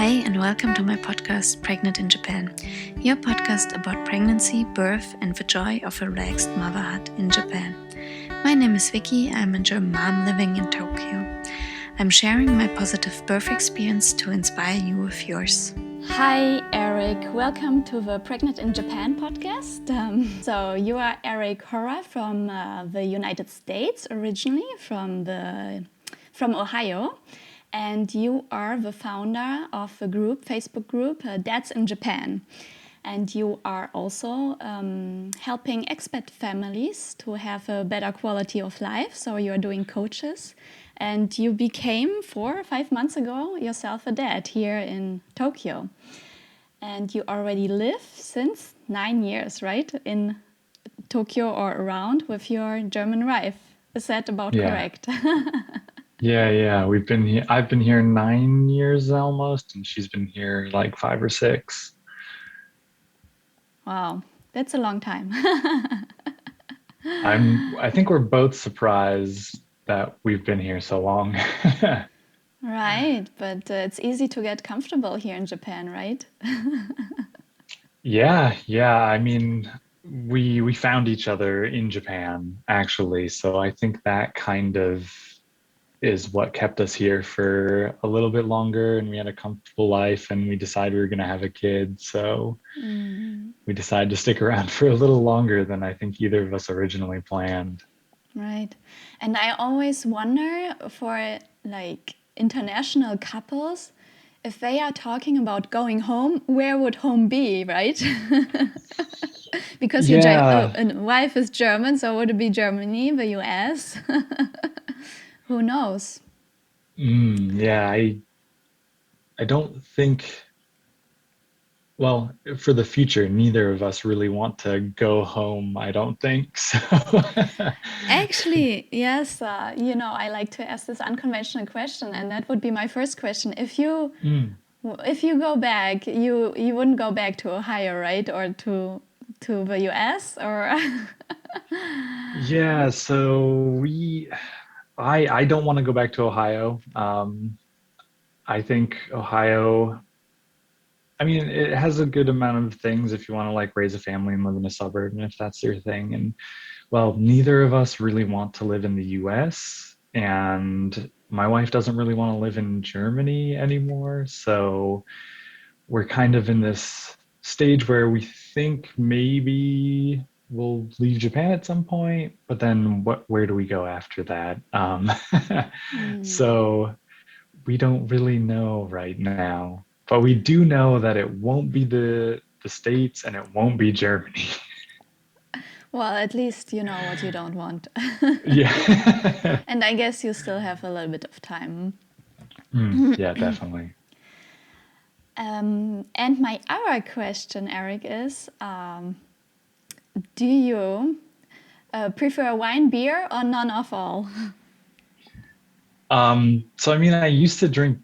Hi, and welcome to my podcast, Pregnant in Japan, your podcast about pregnancy, birth, and the joy of a relaxed motherhood in Japan. My name is Vicky. I'm a German mom living in Tokyo. I'm sharing my positive birth experience to inspire you with yours. Hi, Eric. Welcome to the Pregnant in Japan podcast. So you are Eric Hora from the United States, originally from Ohio. And you are the founder of a Facebook group, Dads in Japan. And you are also helping expat families to have a better quality of life. So you are doing coaches. And you became 4 or 5 months ago yourself a dad here in Tokyo. And you already live since 9 years, right? In Tokyo or around with your German wife. Is that about correct? Yeah. We've been here. I've been here 9 years almost, and she's been here like 5 or 6. Wow, that's a long time. I think we're both surprised that we've been here so long. Right, but it's easy to get comfortable here in Japan, right? Yeah. I mean, we found each other in Japan actually, so I think that kind of is what kept us here for a little bit longer, and we had a comfortable life, and we decided we were going to have a kid, so we decided to stick around for a little longer than I think either of us originally planned. Right. And I always wonder for like international couples, if they are talking about going home, where would home be, right? Because your Yeah. wife is German, so would it be Germany, the US? Who knows? Yeah, I don't think, well, for the future, neither of us really want to go home, I don't think. So Actually, yes, I like to ask this unconventional question, and that would be my first question. Mm. If you go back, you wouldn't go back to Ohio, right, or to the U.S. or Yeah, so I don't want to go back to Ohio. I think Ohio, I mean, it has a good amount of things if you want to like raise a family and live in a suburb, and if that's your thing. And well, neither of us really want to live in the US, and my wife doesn't really want to live in Germany anymore. So we're kind of in this stage where we think maybe we'll leave Japan at some point, but then where do we go after that? So we don't really know right now, but we do know that it won't be the States and it won't be Germany. well, at least you know what you don't want. Yeah. And I guess you still have a little bit of time. Yeah, definitely. And my other question, Eric, is do you prefer wine, beer, or none of all? So I mean, I used to drink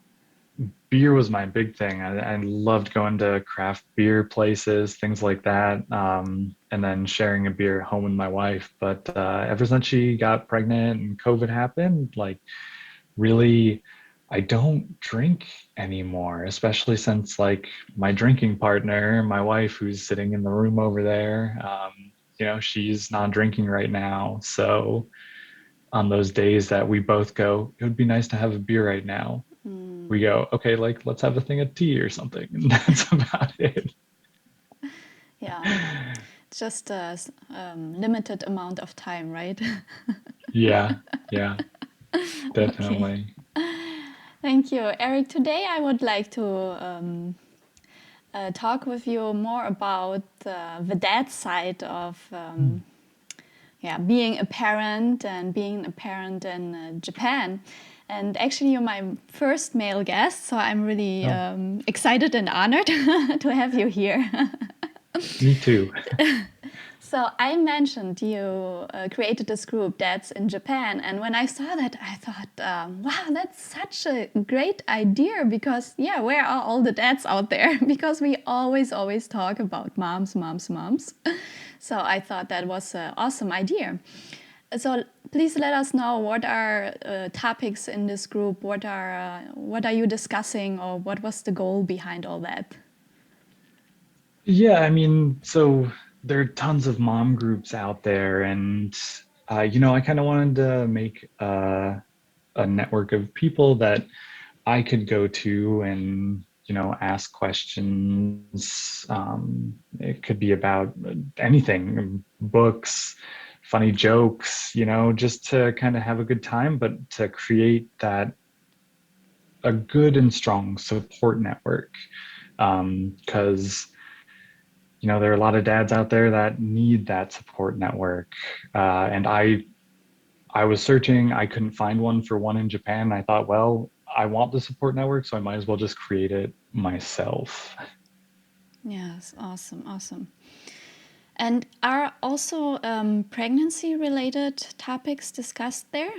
beer was my big thing. I loved going to craft beer places, things like that, and then sharing a beer at home with my wife. But ever since she got pregnant and COVID happened, like really, I don't drink anymore, especially since like my drinking partner, my wife, who's sitting in the room over there, she's not drinking right now. So on those days that we both go, it would be nice to have a beer right now, we go, okay, like let's have a thing of tea or something. And that's about it. Yeah, it's just a limited amount of time, right? Yeah, Okay. definitely. Thank you, Eric. Today I would like to talk with you more about the dad side of being a parent and being a parent in Japan. And actually, you're my first male guest, so I'm really Oh, excited and honored to have you here. me too. So I mentioned you created this group, Dads in Japan, and when I saw that, I thought, wow, that's such a great idea because, yeah, where are all the dads out there? Because we always talk about moms. So I thought that was an awesome idea. So please let us know what are topics in this group. What are you discussing, or what was the goal behind all that? Yeah, I mean, so there are tons of mom groups out there, and I kind of wanted to make a network of people that I could go to and ask questions. It could be about anything, books, funny jokes, just to kind of have a good time, but to create that a good and strong support network. Because there are a lot of dads out there that need that support network. And I was searching, I couldn't find one in Japan. I thought, well, I want the support network, so I might as well just create it myself. Yes, awesome, awesome. And are also pregnancy-related topics discussed there?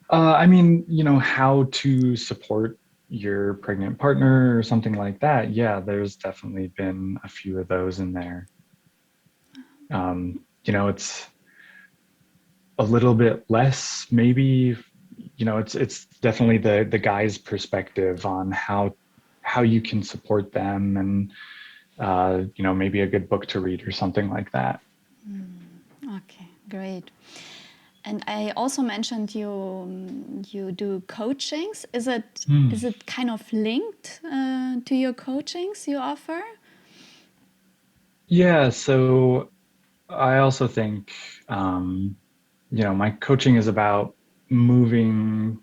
I mean, how to support your pregnant partner or something like that. Yeah, there's definitely been a few of those in there. It's a little bit less, maybe, it's definitely the guy's perspective on how you can support them, and maybe a good book to read or something like that. Okay, great. And I also mentioned you do coachings. Is it kind of linked to your coachings you offer? Yeah, so I also think my coaching is about moving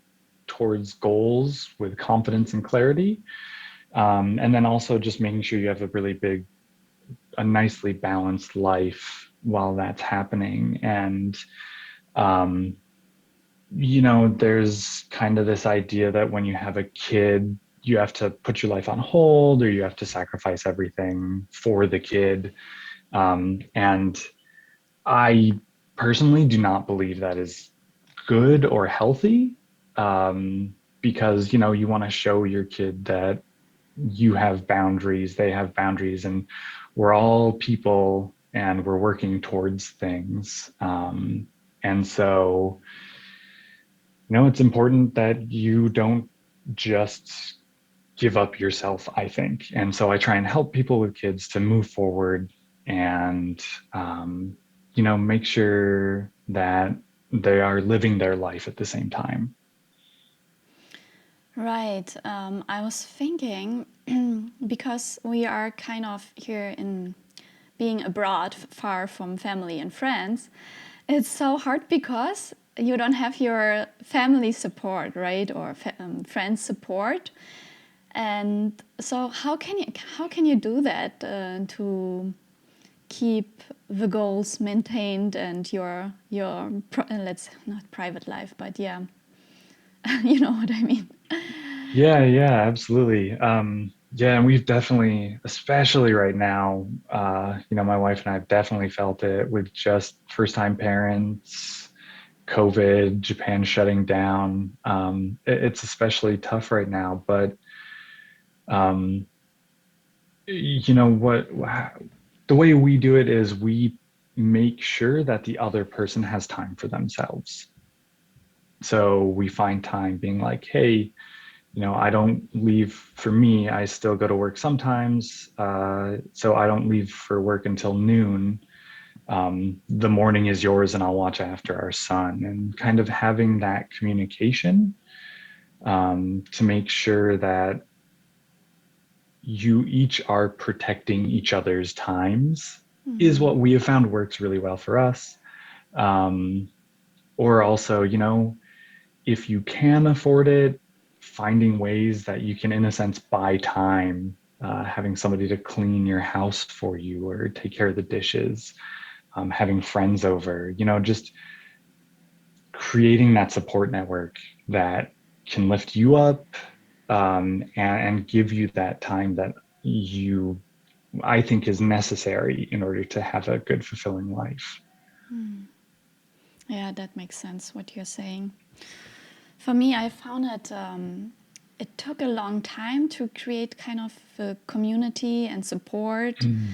towards goals with confidence and clarity, and then also just making sure you have a nicely balanced life while that's happening. And um, there's kind of this idea that when you have a kid, you have to put your life on hold, or you have to sacrifice everything for the kid. And I personally do not believe that is good or healthy, because you want to show your kid that you have boundaries, they have boundaries, and we're all people and we're working towards things. And so it's important that you don't just give up yourself, I think. And so I try and help people with kids to move forward and, make sure that they are living their life at the same time. Right. I was thinking because we are kind of here in being abroad, far from family and friends, it's so hard because you don't have your family support, right, or friends support. And so, how can you do that to keep the goals maintained and let's not private life, but yeah, you know what I mean. Yeah, absolutely. Yeah, and we've definitely, especially right now, my wife and I have definitely felt it with just first-time parents, COVID, Japan shutting down. It's especially tough right now, but um, what the way we do it is we make sure that the other person has time for themselves. So we find time being like, hey, I don't leave for me. I still go to work sometimes. So I don't leave for work until noon. The morning is yours and I'll watch after our son, and kind of having that communication, to make sure that you each are protecting each other's times is what we have found works really well for us. Um, or also, if you can afford it, finding ways that you can, in a sense, buy time, having somebody to clean your house for you or take care of the dishes, having friends over, just creating that support network that can lift you up, and give you that time that I think is necessary in order to have a good, fulfilling life. Yeah, that makes sense what you're saying. For me, I found it. It took a long time to create kind of a community and support. Mm.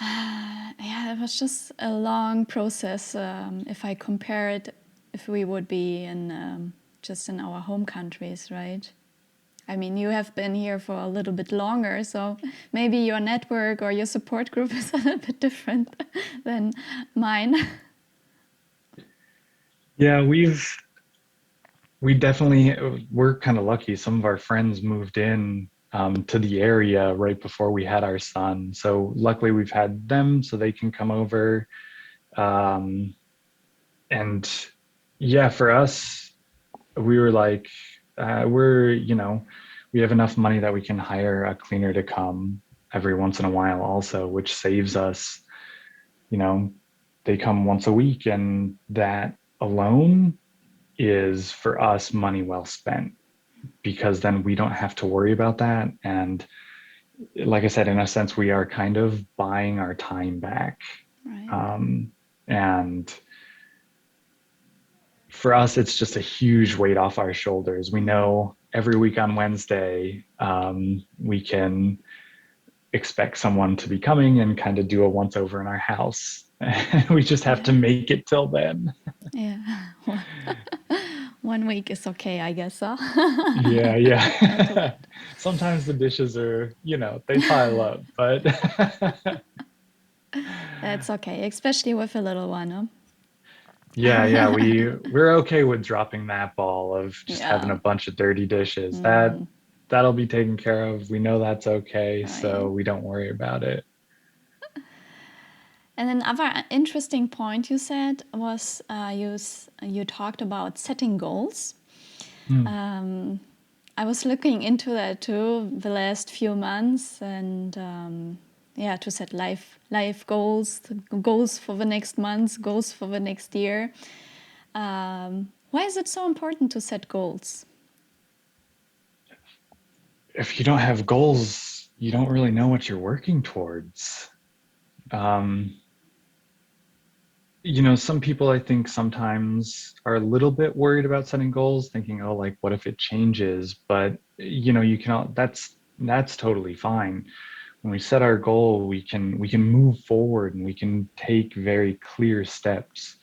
Yeah, it was just a long process. If I compare it, if we would be in just in our home countries, right? I mean, you have been here for a little bit longer, so maybe your network or your support group is a little bit different than mine. Yeah, we definitely we're kind of lucky. Some of our friends moved in to the area right before we had our son. So luckily we've had them so they can come over. Um, and yeah, for us, we were like, we have enough money that we can hire a cleaner to come every once in a while also, which saves us, you know, they come once a week and that alone is for us money well spent because then we don't have to worry about that. And like I said, in a sense, we are kind of buying our time back. Right. And for us, it's just a huge weight off our shoulders. We know every week on Wednesday, we can expect someone to be coming and kind of do a once over in our house. We just have to Yeah. make it till then. Yeah. 1 week is okay, I guess. So. Yeah, Not a yeah. lot. Sometimes the dishes are, they pile up, but That's okay, especially with a little one. Huh? yeah, yeah, we're okay with dropping that ball of just having a Yeah. bunch of dirty dishes. Mm, That'll be taken care of. We know that's okay, so right. we don't worry about it. And another interesting point you said was you talked about setting goals. Hmm. Um, I was looking into that too the last few months, and yeah, to set life goals, goals for the next month, goals for the next year. Why is it so important to set goals? If you don't have goals, you don't really know what you're working towards. Um, some people I think sometimes are a little bit worried about setting goals, thinking, oh, like, what if it changes? But, you can, that's totally fine. When we set our goal, we can move forward and we can take very clear steps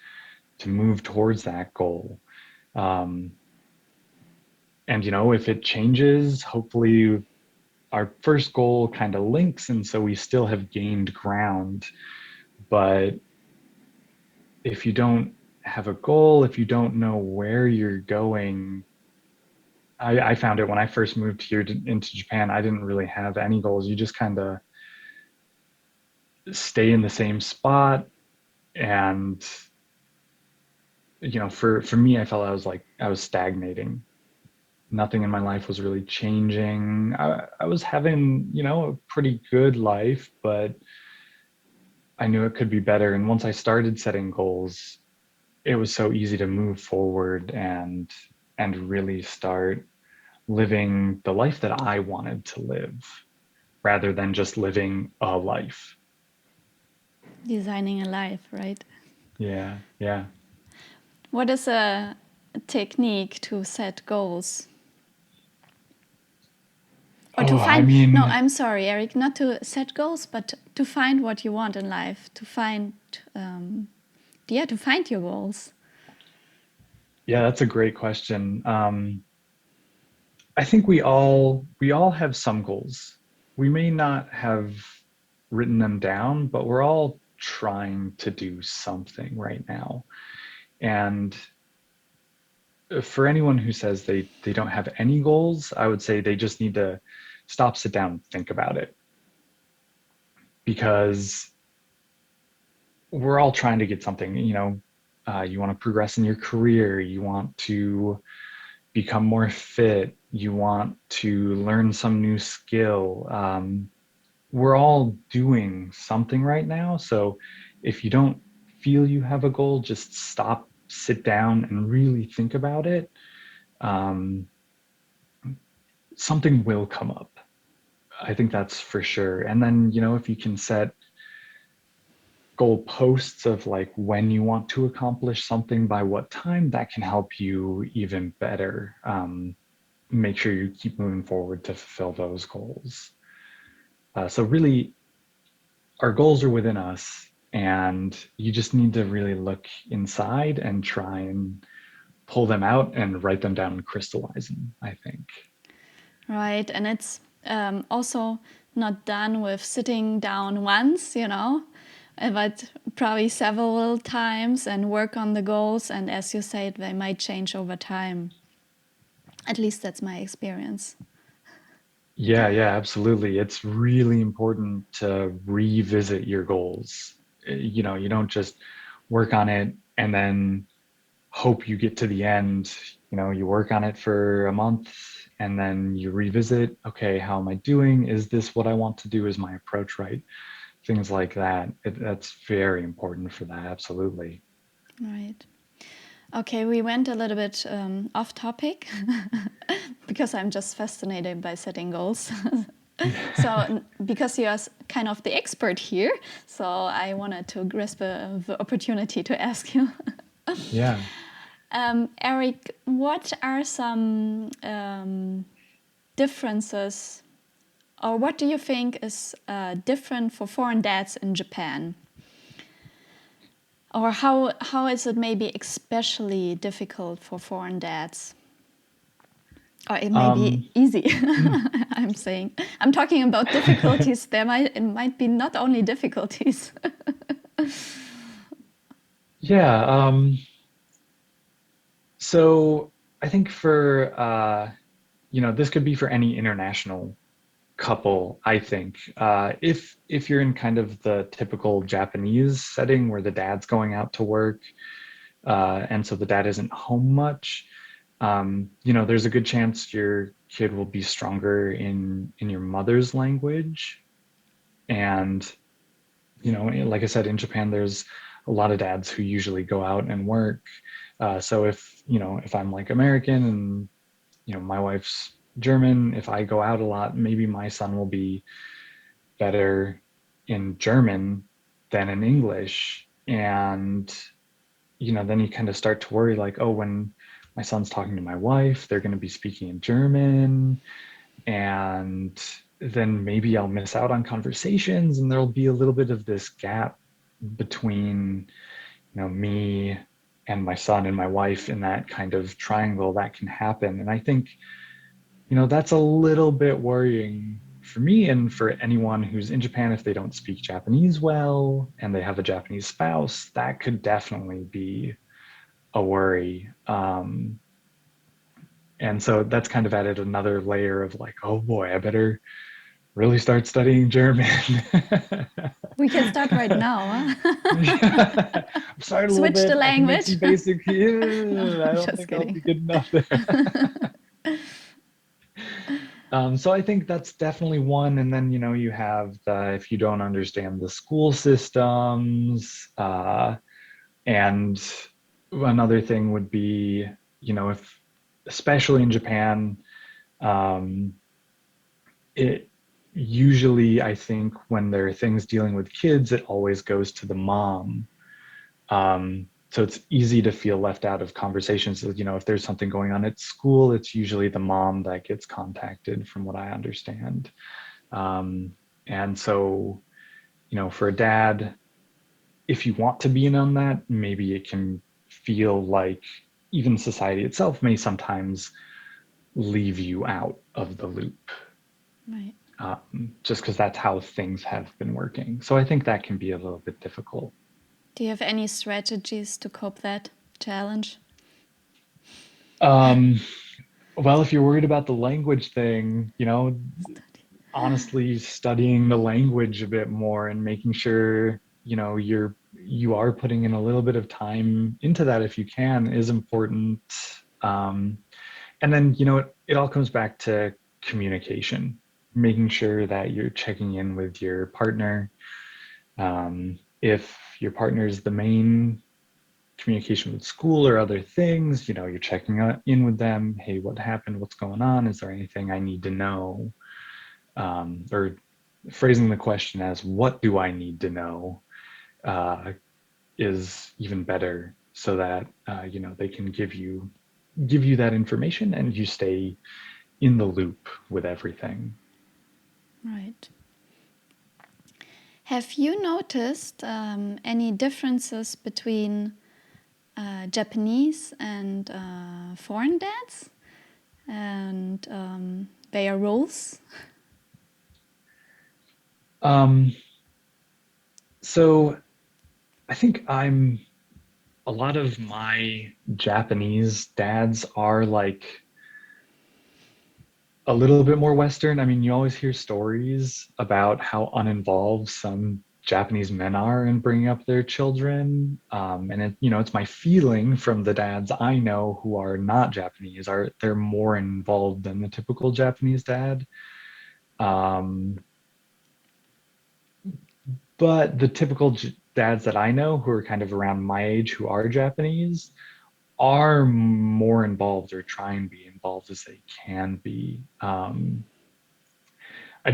to move towards that goal. Um, and if it changes, hopefully our first goal kind of links, and so we still have gained ground. But if you don't have a goal, if you don't know where you're going, I found it when I first moved here into Japan, I didn't really have any goals. You just kind of stay in the same spot. And, for me, I felt I was stagnating. Nothing in my life was really changing. I was having, a pretty good life, but I knew it could be better. And once I started setting goals, it was so easy to move forward and really start living the life that I wanted to live rather than just living a life. Designing a life, right? Yeah, yeah. What is a technique to set goals? Or to Oh, I find, no, mean, I'm sorry, Eric, not to set goals, but to find what you want in life, to find, yeah, to find your goals. yeah, that's a great question. I think we all have some goals. We may not have written them down, but we're all trying to do something right now. And for anyone who says they don't have any goals, I would say they just need to stop, sit down, think about it because we're all trying to get something. You want to progress in your career, you want to become more fit, you want to learn some new skill. We're all doing something right now. So if you don't feel you have a goal, just stop, sit down, and really think about it. Um, Something will come up. I think that's for sure. And then, if you can set goal posts of like when you want to accomplish something by what time, that can help you even better. Make sure you keep moving forward to fulfill those goals. So really, our goals are within us, and you just need to really look inside and try and pull them out and write them down and crystallize them, I think. Right, and it's also not done with sitting down once, but probably several times and work on the goals. And as you said, they might change over time. At least that's my experience. Yeah, absolutely. It's really important to revisit your goals. You don't just work on it and then hope you get to the end. You work on it for a month and then you revisit, okay, how am I doing? Is this what I want to do? Is my approach right? Things like that. That's very important for that. Absolutely. Right. Okay, we went a little bit off topic because I'm just fascinated by setting goals. So, because you're kind of the expert here, so I wanted to grasp the opportunity to ask you. Yeah. Eric, what are some differences, or what do you think is different for foreign dads in Japan? Or how is it maybe especially difficult for foreign dads? Or it may be easy. I'm talking about difficulties. It might be not only difficulties. Yeah. So I think this could be for any international couple, I think. If you're in kind of the typical Japanese setting where the dad's going out to work, and so the dad isn't home much, there's a good chance your kid will be stronger in your mother's language. And, like I said, in Japan, there's a lot of dads who usually go out and work. So if I'm like American and, my wife's German, if I go out a lot, maybe my son will be better in German than in English. And, then you kind of start to worry like, oh, when my son's talking to my wife, they're going to be speaking in German. And then maybe I'll miss out on conversations and there'll be a little bit of this gap between, me and my son and my wife in that kind of triangle that can happen. And I think, that's a little bit worrying for me and for anyone who's in Japan. If they don't speak Japanese well and they have a Japanese spouse, that could definitely be a worry. And so that's kind of added another layer of like, oh boy, I better really start studying German. We can start right now. Huh? I'm sorry a little Switch the bit. I can make language. some basic. No, I I'm don't just think I'll be kidding. good enough there. So I think that's definitely one. And then, you have if you don't understand the school systems, and another thing would be, if, especially in Japan, um, it usually, I think when there are things dealing with kids, it always goes to the mom. So it's easy to feel left out of conversations. If there's something going on at school, it's usually the mom that gets contacted, from what I understand. And so, for a dad, if you want to be in on that, maybe it can feel like even society itself may sometimes leave you out of the loop, Right. just because that's how things have been working. So I think that can be a little bit difficult. Do you have any strategies to cope that challenge? Um, well, if you're worried about the language thing, honestly, studying the language a bit more and making sure, you are putting in a little bit of time into that if you can is important. Um, and then, it all comes back to communication, making sure that you're checking in with your partner. If your partner is the main communication with school or other things, you're checking in with them. Hey, what happened? What's going on? Is there anything I need to know? Or phrasing the question as, what do I need to know? Is even better, so that they can give you that information and you stay in the loop with everything. Right. Have you noticed any differences between Japanese and foreign dads and their roles? So I think a lot of my Japanese dads are like a little bit more Western. I mean, you always hear stories about how uninvolved some Japanese men are in bringing up their children. And it's my feeling from the dads I know who are not Japanese are they're more involved than the typical Japanese dad. Um, but the typical dads that I know who are kind of around my age who are Japanese are more involved or try and be involved as they can be. I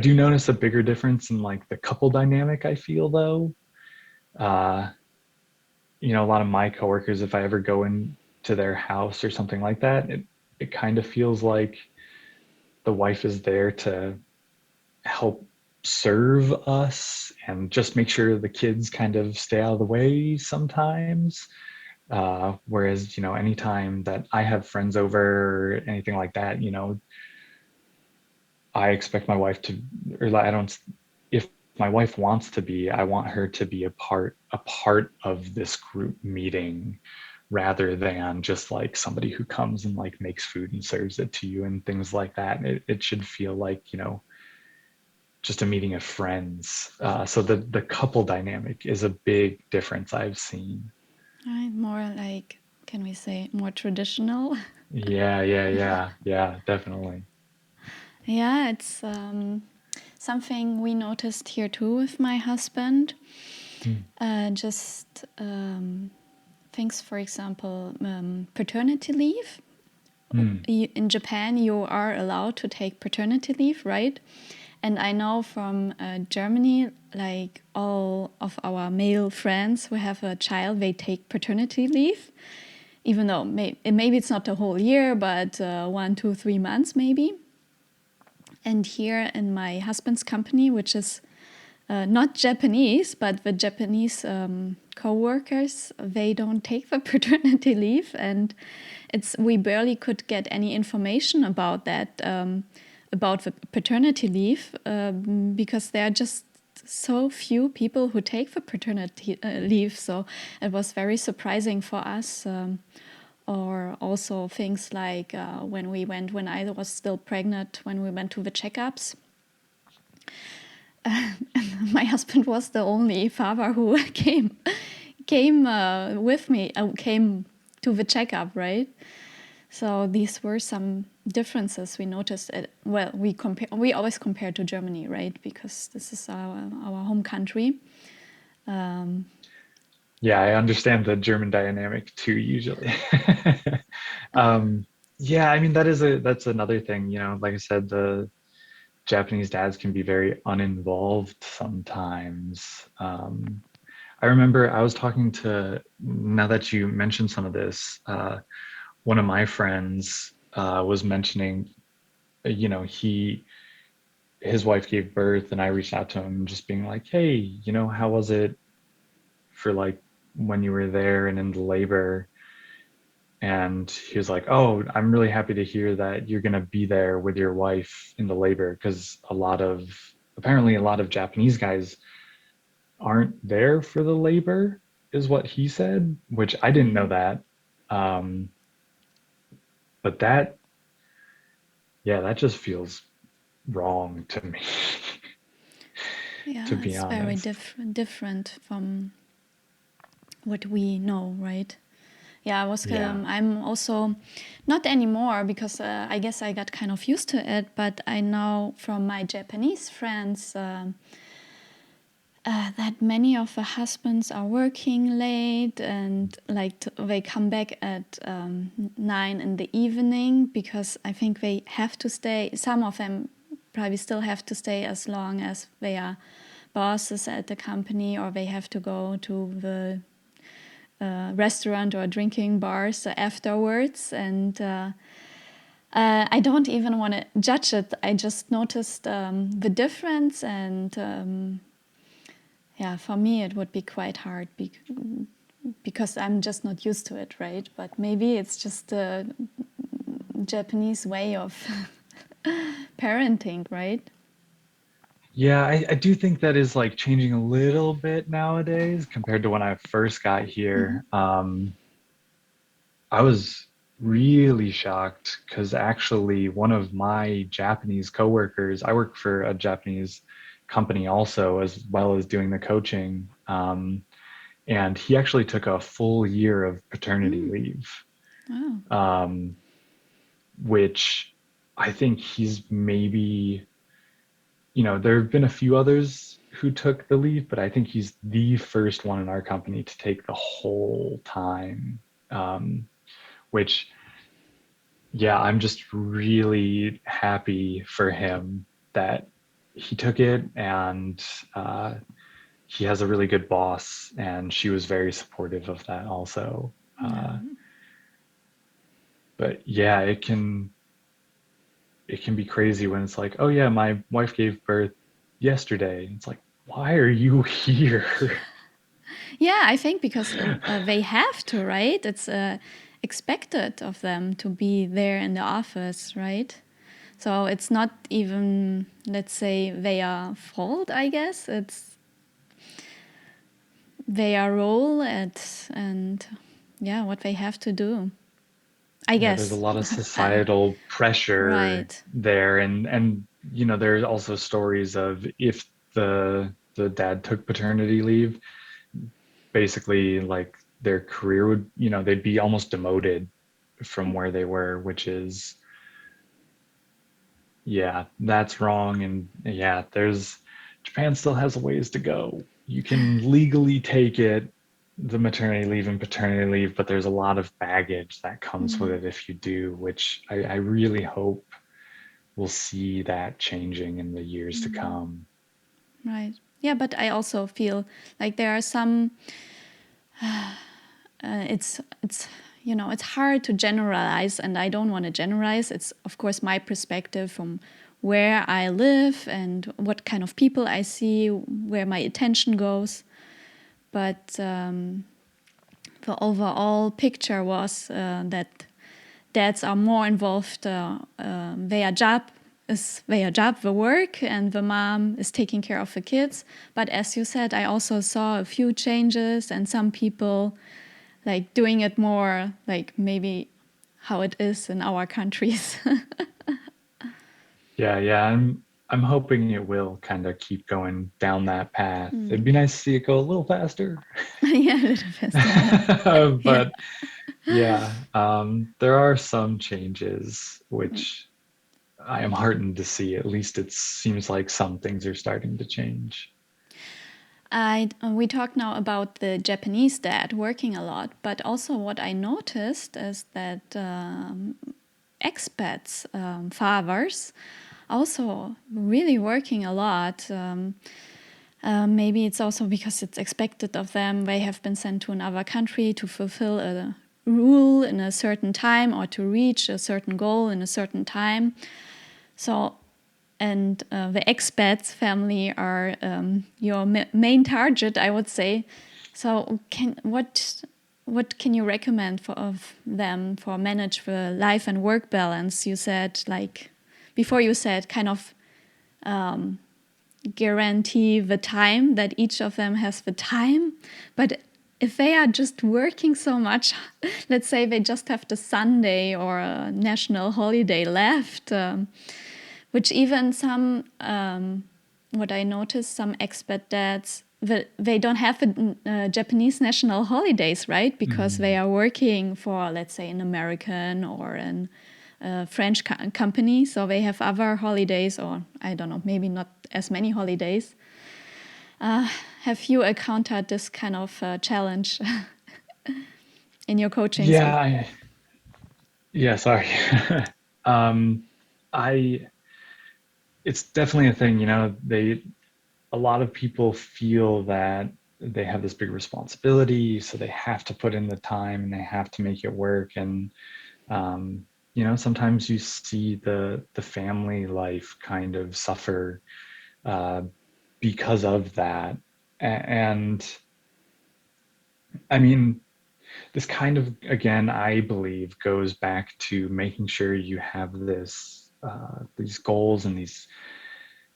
do notice a bigger difference in like the couple dynamic, I feel though. Uh, a lot of my coworkers, if I ever go into their house or something like that, it kind of feels like the wife is there to help serve us and just make sure the kids kind of stay out of the way sometimes. Whereas, anytime that I have friends over or anything like that, I expect my wife to, or I don't, if my wife wants to be, I want her to be a part of this group meeting rather than just like somebody who comes and like makes food and serves it to you and things like that. It should feel like, just a meeting of friends. So the couple dynamic is a big difference I've seen. Right, more like, can we say, more traditional? Yeah, definitely. Yeah, it's something we noticed here too with my husband. Mm, Just things, for example, paternity leave. mm, In Japan, you are allowed to take paternity leave, right? And I know from Germany, like all of our male friends who have a child, they take paternity leave, even though maybe it's not the whole year, but 1, 2, 3 months maybe. And here in my husband's company, which is not Japanese, but the Japanese co-workers, they don't take the paternity leave, and we barely could get any information about that, about the paternity leave, because there are just so few people who take the paternity leave. So it was very surprising for us. Or also things like when I was still pregnant, when we went to the checkups. My husband was the only father who came with me, came to the checkup, right? So these were some differences we noticed. We always compare to Germany, right? Because this is our home country. Yeah, I understand the German dynamic too, usually. Yeah, I mean that's another thing, like I said, the Japanese dads can be very uninvolved sometimes. I remember I was talking to, now that you mentioned some of this, one of my friends was mentioning, his wife gave birth and I reached out to him just being like, hey, how was it for like when you were there and in the labor? And he was like, oh, I'm really happy to hear that you're going to be there with your wife in the labor because apparently a lot of Japanese guys aren't there for the labor, is what he said, which I didn't know that. Um, but that just feels wrong to me, to Yeah, be it's very honest. different from what we know, right? Yeah, Yeah. I'm also not anymore because I guess I got kind of used to it. But I know from my Japanese friends that many of the husbands are working late and like they come back at 9 in the evening because I think they have to stay. Some of them probably still have to stay as long as they are bosses at the company, or they have to go to the restaurant or drinking bars afterwards. And I don't even want to judge it. I just noticed the difference, and Yeah, for me it would be quite hard because I'm just not used to it, right? But maybe it's just the Japanese way of parenting, right? Yeah, I do think that is like changing a little bit nowadays compared to when I first got Mm-hmm. here. I was really shocked because actually one of my Japanese coworkers, I work for a Japanese company also, as well as doing the coaching. And he actually took a full year of paternity Mm. leave, Oh. um, which I think he's maybe, there have been a few others who took the leave, but I think he's the first one in our company to take the whole time, which, yeah, I'm just really happy for him that he took it, and uh, he has a really good boss, and she was very supportive of that also. Yeah. But yeah, it can be crazy when it's like, oh yeah, my wife gave birth yesterday. It's like, why are you here? Yeah, I think because they have to, right? It's expected of them to be there in the office, right? So it's not even, let's say, their fault, I guess. It's their role and yeah, what they have to do, I Yeah, there's a guess. lot of societal pressure Right. there, and there's also stories of if the dad took paternity leave, basically like their career would, they'd be almost demoted from where they were, which is, yeah, that's wrong. And yeah, Japan still has a ways to go. You can legally take it, the maternity leave and paternity leave, but there's a lot of baggage that comes with Mm. it if you do, which I really hope we'll see that changing in the years to come. Right. Yeah, but I also feel like there are some. It's it's hard to generalize, and I don't want to generalize. It's of course my perspective from where I live and what kind of people I see, where my attention goes. But the overall picture was that dads are more involved. Their job is their job, the work, and the mom is taking care of the kids. But as you said, I also saw a few changes, and some people like doing it more like maybe how it is in our countries. Yeah, yeah, I'm hoping it will kind of keep going down that path. It'd be nice to see it go a little faster. Yeah, a little faster. Yeah, yeah. But yeah, there are some changes which I am heartened to see. At least it seems like some things are starting to change. We talk now about the Japanese dad working a lot, but also what I noticed is that expats, fathers, also really working a lot. Maybe it's also because it's expected of them. They have been sent to another country to fulfill a rule in a certain time or to reach a certain goal in a certain time. So, and the expats family are your main target, I would say. So, what can you recommend for of them for manage the life and work balance? You said like before you said kind of guarantee the time that each of them has the time, but if they are just working so much, let's say they just have the Sunday or a national holiday left, which even some, what I noticed, some expat dads, they don't have the Japanese national holidays, right? Because they Mm. are working for, let's say, an American or an French company, so they have other holidays, or I don't know, maybe not as many holidays. Have you encountered this kind of challenge in your coachings? Yeah, yeah, sorry. um, I it's definitely a thing, a lot of people feel that they have this big responsibility, so they have to put in the time and they have to make it work. And sometimes you see the family life kind of suffer uh, because of that. And I mean, this kind of, again, I believe goes back to making sure you have these goals and these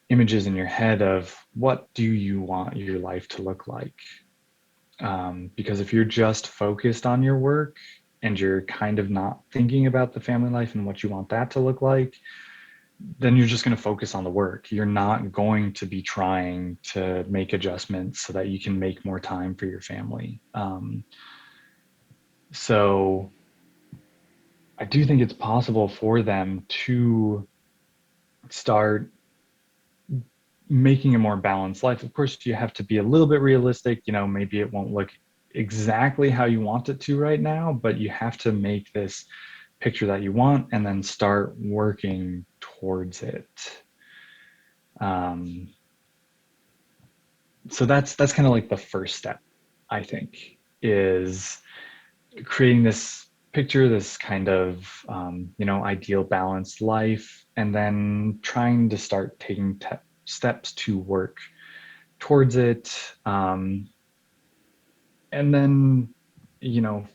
images in your head of what do you want your life to look like. Because if you're just focused on your work and you're kind of not thinking about the family life and what you want that to look like, then you're just going to focus on the work. You're not going to be trying to make adjustments so that you can make more time for your family. So I do think it's possible for them to start making a more balanced life. Of course, you have to be a little bit realistic. Maybe it won't look exactly how you want it to right now, but you have to make this picture that you want and then start working towards it. So that's kind of like the first step, I think, is creating this picture, this kind of ideal balanced life, and then trying to start taking steps to work towards it. And then,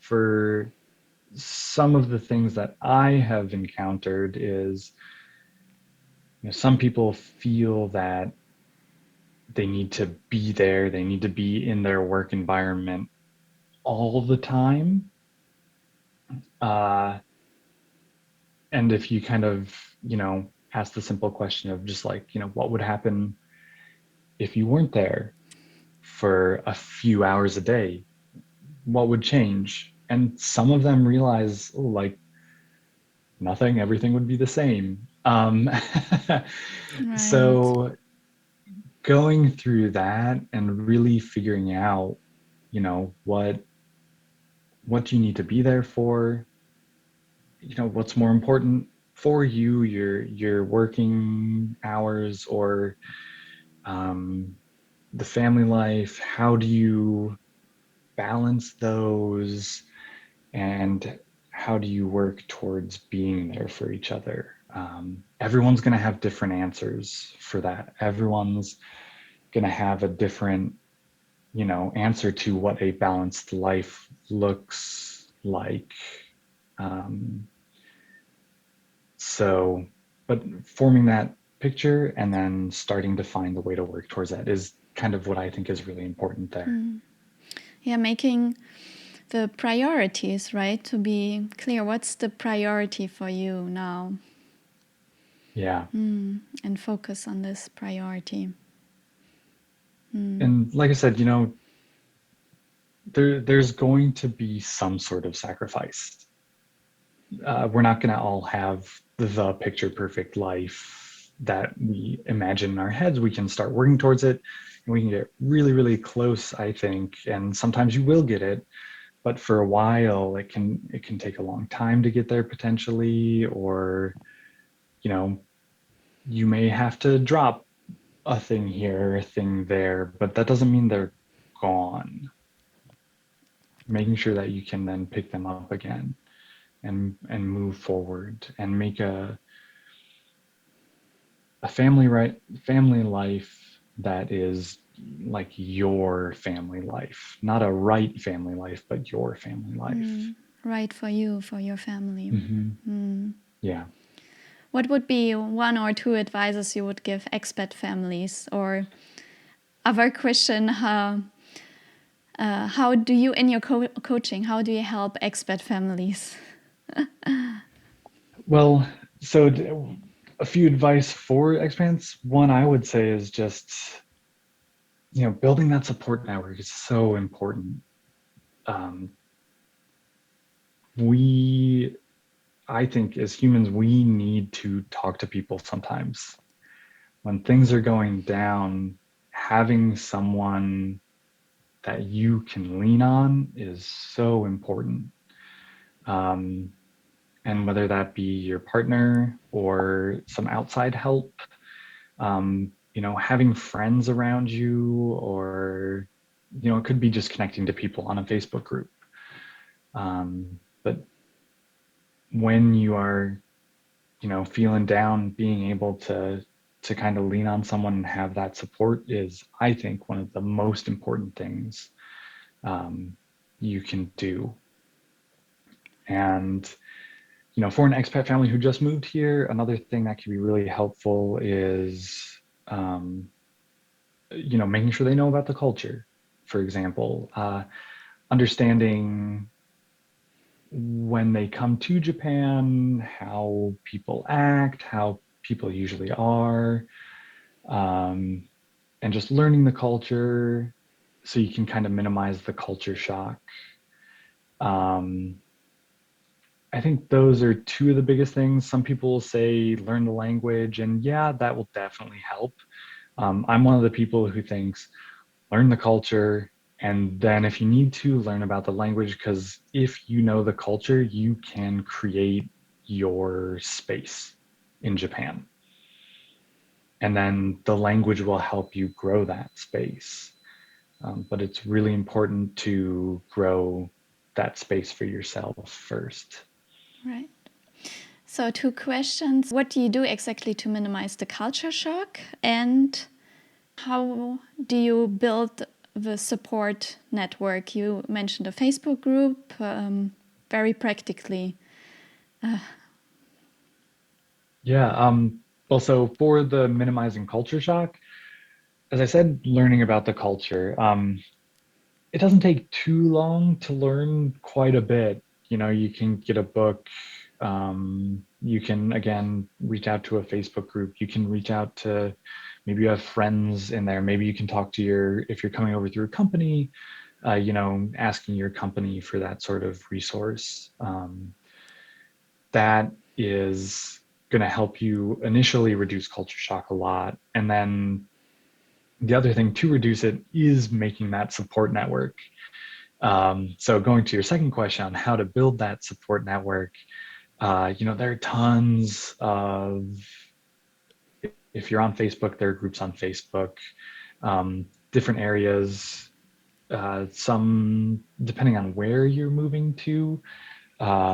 for some of the things that I have encountered is, some people feel that they need to be there, they need to be in their work environment all the time. Uh, and if you kind of, ask the simple question of just like, what would happen if you weren't there for a few hours a day? What would change? And some of them realize, oh, like nothing, everything would be the same. Right. So going through that and really figuring out, what do you need to be there for? What's more important for you, your working hours or um, the family life? How do you balance those? And how do you work towards being there for each other? Everyone's going to have different answers for that. Everyone's going to have a different, answer to what a balanced life looks like. Um, so, but forming that picture and then starting to find the way to work towards that is kind of what I think is really important there. Yeah, making the priorities, right? To be clear, what's the priority for you now? Yeah. And focus on this priority. And like I said, there's going to be some sort of sacrifice. We're not going to all have the picture perfect life that we imagine in our heads. We can start working towards it and we can get really, really close, I think. And sometimes you will get it, but for a while it can take a long time to get there potentially, or, you may have to drop a thing here, a thing there, but that doesn't mean they're gone. Making sure that you can then pick them up again and move forward and make a family life that is like your family life, not a right family life, but your family life. Right for you, for your family. Yeah. What would be one or two advices you would give expat families? Or other question, how do you, in your coaching, how do you help expat families? Well, so a few advice for expats. One I would say is just, building that support network is so important. Um, we I think as humans, we need to talk to people sometimes. When things are going down, having someone that you can lean on is so important. Um, and whether that be your partner or some outside help, having friends around you, or, it could be just connecting to people on a Facebook group. But when you are, feeling down, being able to to kind of lean on someone and have that support is, I think, one of the most important things you can do. And for an expat family who just moved here, another thing that can be really helpful is, making sure they know about the culture. For example, understanding when they come to Japan, how people act, how people usually are, and just learning the culture so you can kind of minimize the culture shock. I think those are two of the biggest things. Some people say learn the language, and yeah, that will definitely help. I'm one of the people who thinks learn the culture, and then if you need to, learn about the language, because if you know the culture, you can create your space in Japan. And then the language will help you grow that space. But it's really important to grow that space for yourself first. Right. So 2 questions. What do you do exactly to minimize the culture shock? And how do you build the support network? You mentioned a Facebook group, very practically. Well, so for the minimizing culture shock, as I said, learning about the culture. It doesn't take too long to learn quite a bit. You can get a book. You can, again, reach out to a Facebook group. You can reach out to, maybe you have friends in there. Maybe you can talk to if you're coming over through a company, asking your company for that sort of resource. That is going to help you initially reduce culture shock a lot. And then the other thing to reduce it is making that support network. So going to your second question on how to build that support network, there are tons of, if you're on Facebook, there are groups on Facebook, different areas, some, depending on where you're moving to,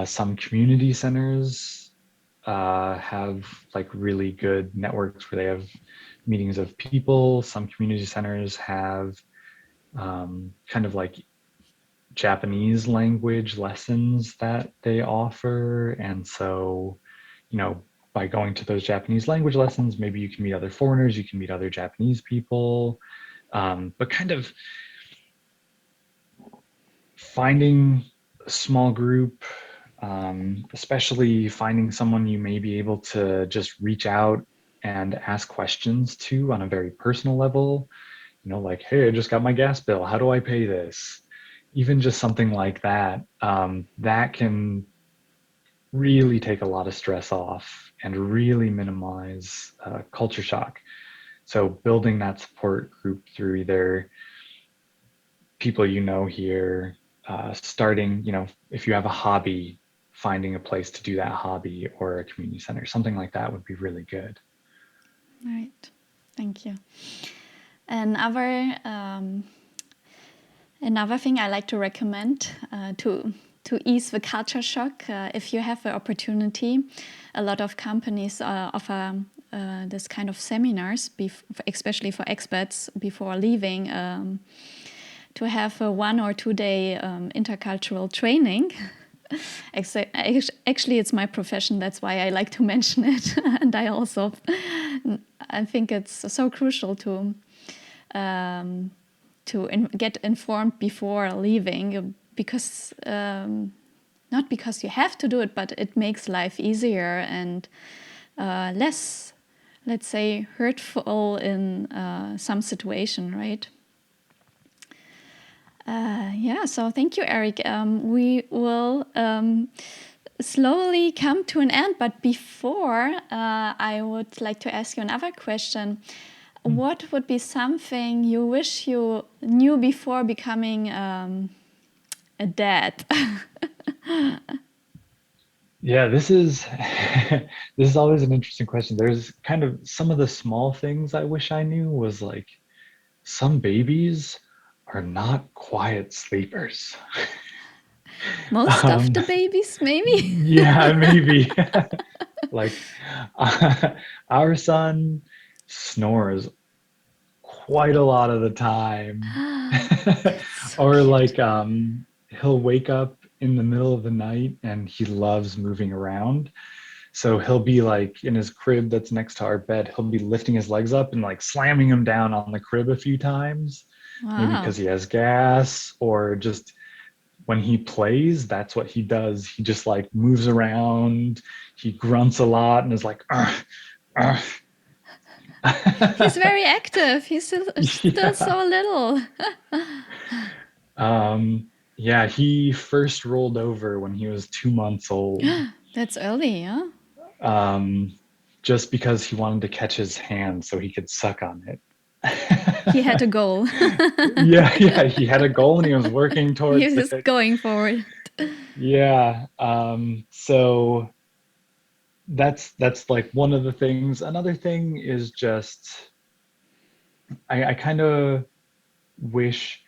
some community centers have like really good networks where they have meetings of people. Some community centers have kind of like Japanese language lessons that they offer. And so, by going to those Japanese language lessons, maybe you can meet other foreigners, you can meet other Japanese people, but kind of finding a small group, especially finding someone you may be able to just reach out and ask questions to on a very personal level, like, hey, I just got my gas bill. How do I pay this? Even just something like that, that can really take a lot of stress off and really minimize culture shock. So building that support group through either people here, starting, if you have a hobby, finding a place to do that hobby, or a community center, something like that would be really good. Right. Thank you. Another thing I like to recommend to ease the culture shock, if you have the opportunity, a lot of companies offer this kind of seminars, especially for expats before leaving, to have a 1 or 2 day intercultural training. Actually, it's my profession, that's why I like to mention it. And I think it's so crucial to get informed before leaving, because not because you have to do it, but it makes life easier and less, let's say, hurtful in some situation, right? So thank you, Eric. We will slowly come to an end, but before, I would like to ask you another question. What would be something you wish you knew before becoming a dad? Yeah, this is this is always an interesting question. There's kind of some of the small things I wish I knew was like, some babies are not quiet sleepers. Most of the babies, maybe? Yeah, maybe. Like our son, snores quite a lot of the time. That's so Or cute. like he'll wake up in the middle of the night and he loves moving around. So he'll be like in his crib that's next to our bed, he'll be lifting his legs up and like slamming them down on the crib a few times, maybe Wow. because he has gas, or just when he plays, that's what he does. He just like moves around, he grunts a lot and is like, "Ugh, ugh." He's very active. He's still Yeah. so little. Yeah, he first rolled over when he was 2 months old, That's early, yeah? um, just because he wanted to catch his hand so he could suck on it. He had a goal. Yeah, yeah, he had a goal and he was working He towards was just it. going forward. Yeah. So that's like one of the things. Another thing is just I kind of wish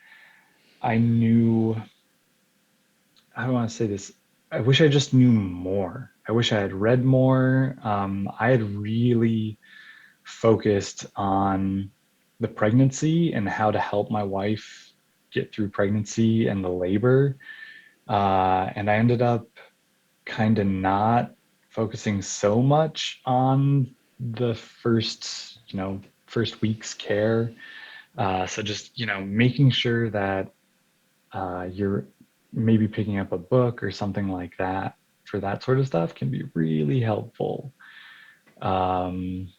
I knew, I don't want to say this. I wish I just knew more. I wish I had read more. I had really focused on the pregnancy and how to help my wife get through pregnancy and the labor. And I ended up kind of not focusing so much on the first week's care. So just, making sure that you're maybe picking up a book or something like that for that sort of stuff can be really helpful. Um,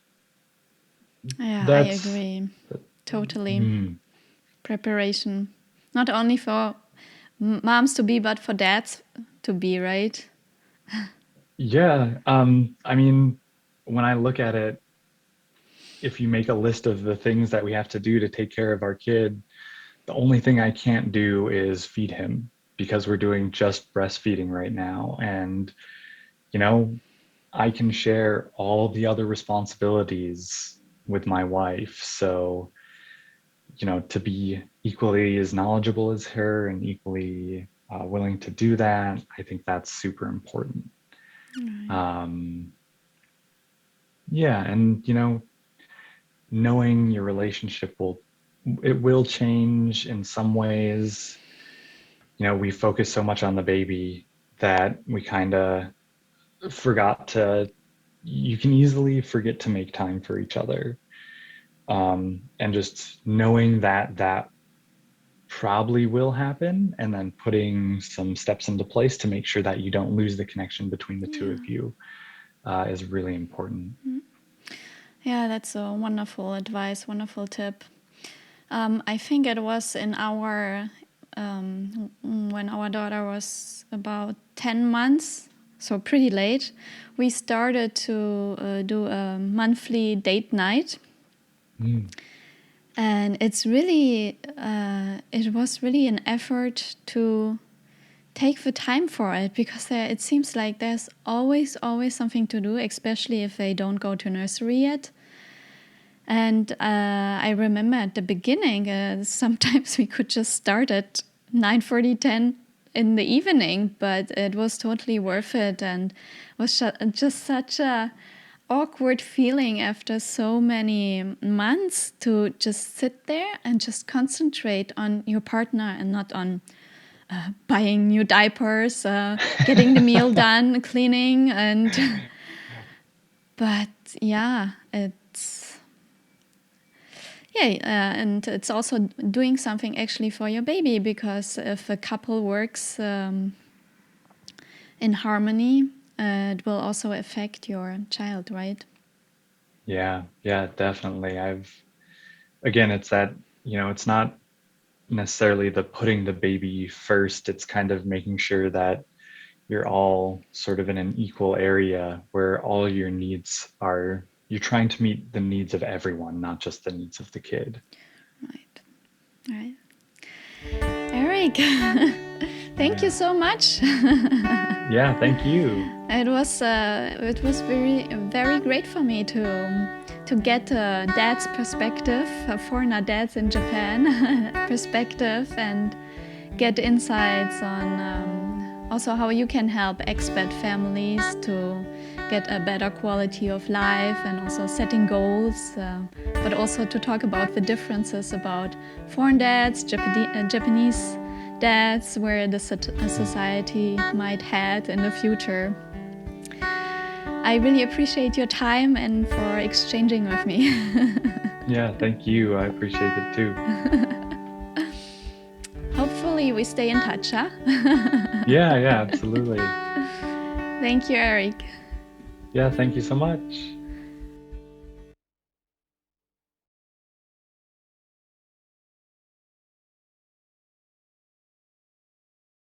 Yeah, I that's, agree. Totally. mm, Preparation. Not only for moms to be, but for dads to be, right? yeah. I mean, when I look at it, if you make a list of the things that we have to do to take care of our kid, the only thing I can't do is feed him because we're doing just breastfeeding right now. And, you know, I can share all the other responsibilities with my wife. So, to be equally as knowledgeable as her and equally willing to do that, I think that's super important. Right. Um, yeah, and knowing your relationship will change in some ways. We focus so much on the baby that we kind of forgot to. You can easily forget to make time for each other, and just knowing that probably will happen, and then putting some steps into place to make sure that you don't lose the connection between the two of Yeah. you is really important. Yeah, that's a wonderful advice, wonderful tip. I think it was in when our daughter was about 10 months, so pretty late, we started to do a monthly date night. Mm. And it was really an effort to take the time for it, because it seems like there's always something to do, especially if they don't go to nursery yet. And I remember at the beginning, sometimes we could just start at 9:40, 10 in the evening, but it was totally worth it, and was just such a awkward feeling after so many months to just sit there and just concentrate on your partner and not on buying new diapers, getting the meal done, cleaning, and but yeah, and it's also doing something actually for your baby, because if a couple works in harmony, it will also affect your child, right? Yeah, definitely. Again, it's that, it's not necessarily the putting the baby first. It's kind of making sure that you're all sort of in an equal area where all your needs are, you're trying to meet the needs of everyone, not just the needs of the kid. Right, right. Eric, thank you Yeah. so much. Yeah, thank you. It was very great for me to get a dad's perspective, a foreigner dads in Japan perspective, and get insights on also how you can help expat families to get a better quality of life and also setting goals, but also to talk about the differences about foreign dads, Japanese dads, where the society might head in the future. I really appreciate your time and for exchanging with me. Yeah, thank you. I appreciate it too. Hopefully we stay in touch, huh? Yeah, absolutely. Thank you, Eric. Yeah, thank you so much.